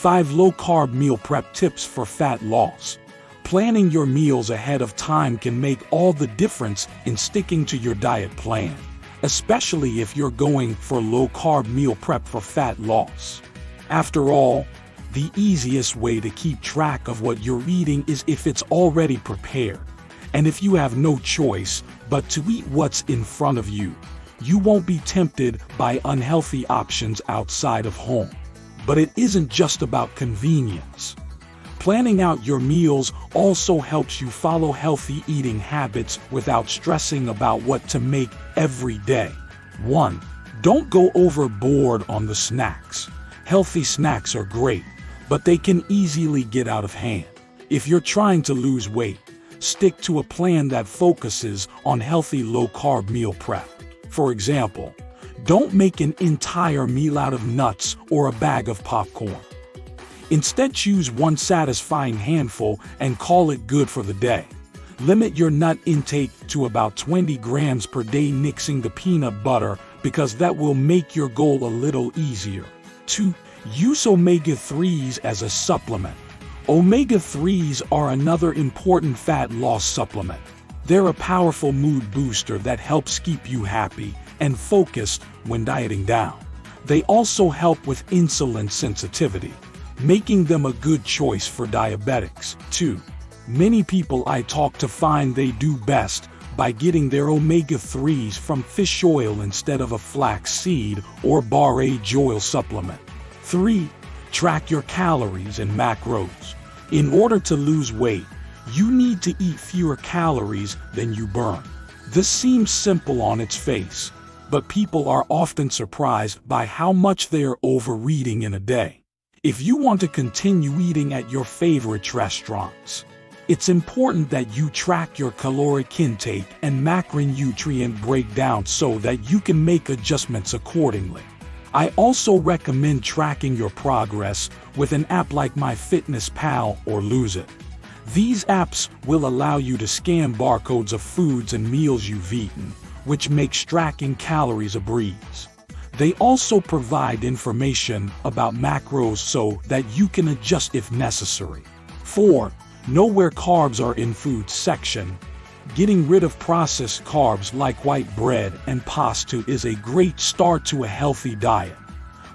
5 low-carb meal prep tips for fat loss. Planning your meals ahead of time can make all the difference in sticking to your diet plan, especially if you're going for low-carb meal prep for fat loss. After all, the easiest way to keep track of what you're eating is if it's already prepared. And if you have no choice but to eat what's in front of you, you won't be tempted by unhealthy options outside of home. But it isn't just about convenience. Planning out your meals also helps you follow healthy eating habits without stressing about what to make every day. 1. Don't go overboard on the snacks. Healthy snacks are great, but they can easily get out of hand. If you're trying to lose weight, stick to a plan that focuses on healthy low-carb meal prep. For example, don't make an entire meal out of nuts or a bag of popcorn. Instead, choose one satisfying handful and call it good for the day. Limit your nut intake to about 20 grams per day, mixing the peanut butter, because that will make your goal a little easier. 2. Use omega-3s as a supplement. Omega-3s are another important fat loss supplement. They're a powerful mood booster that helps keep you happy and focused when dieting down. They also help with insulin sensitivity, making them a good choice for diabetics. 2. Many people I talk to find they do best by getting their omega-3s from fish oil instead of a flaxseed or borage oil supplement. 3. Track your calories and macros. In order to lose weight, you need to eat fewer calories than you burn. This seems simple on its face, but people are often surprised by how much they are overeating in a day. If you want to continue eating at your favorite restaurants, it's important that you track your caloric intake and macronutrient breakdown so that you can make adjustments accordingly. I also recommend tracking your progress with an app like MyFitnessPal or Lose It. These apps will allow you to scan barcodes of foods and meals you've eaten, which makes tracking calories a breeze. They also provide information about macros so that you can adjust if necessary. 4. Know where carbs are in food section. Getting rid of processed carbs like white bread and pasta is a great start to a healthy diet.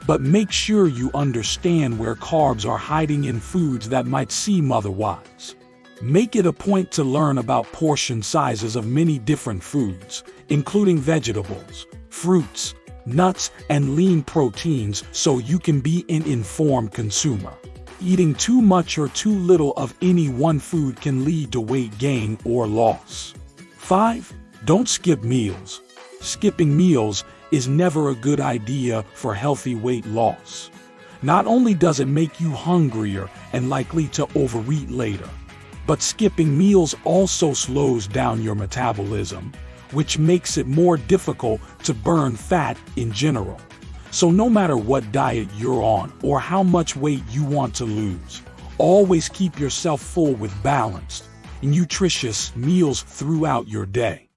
But make sure you understand where carbs are hiding in foods that might seem otherwise. Make it a point to learn about portion sizes of many different foods, including vegetables, fruits, nuts, and lean proteins, so you can be an informed consumer. Eating too much or too little of any one food can lead to weight gain or loss. 5. Don't skip meals. Skipping meals is never a good idea for healthy weight loss. Not only does it make you hungrier and likely to overeat later, but skipping meals also slows down your metabolism, which makes it more difficult to burn fat in general. So no matter what diet you're on or how much weight you want to lose, always keep yourself full with balanced and nutritious meals throughout your day.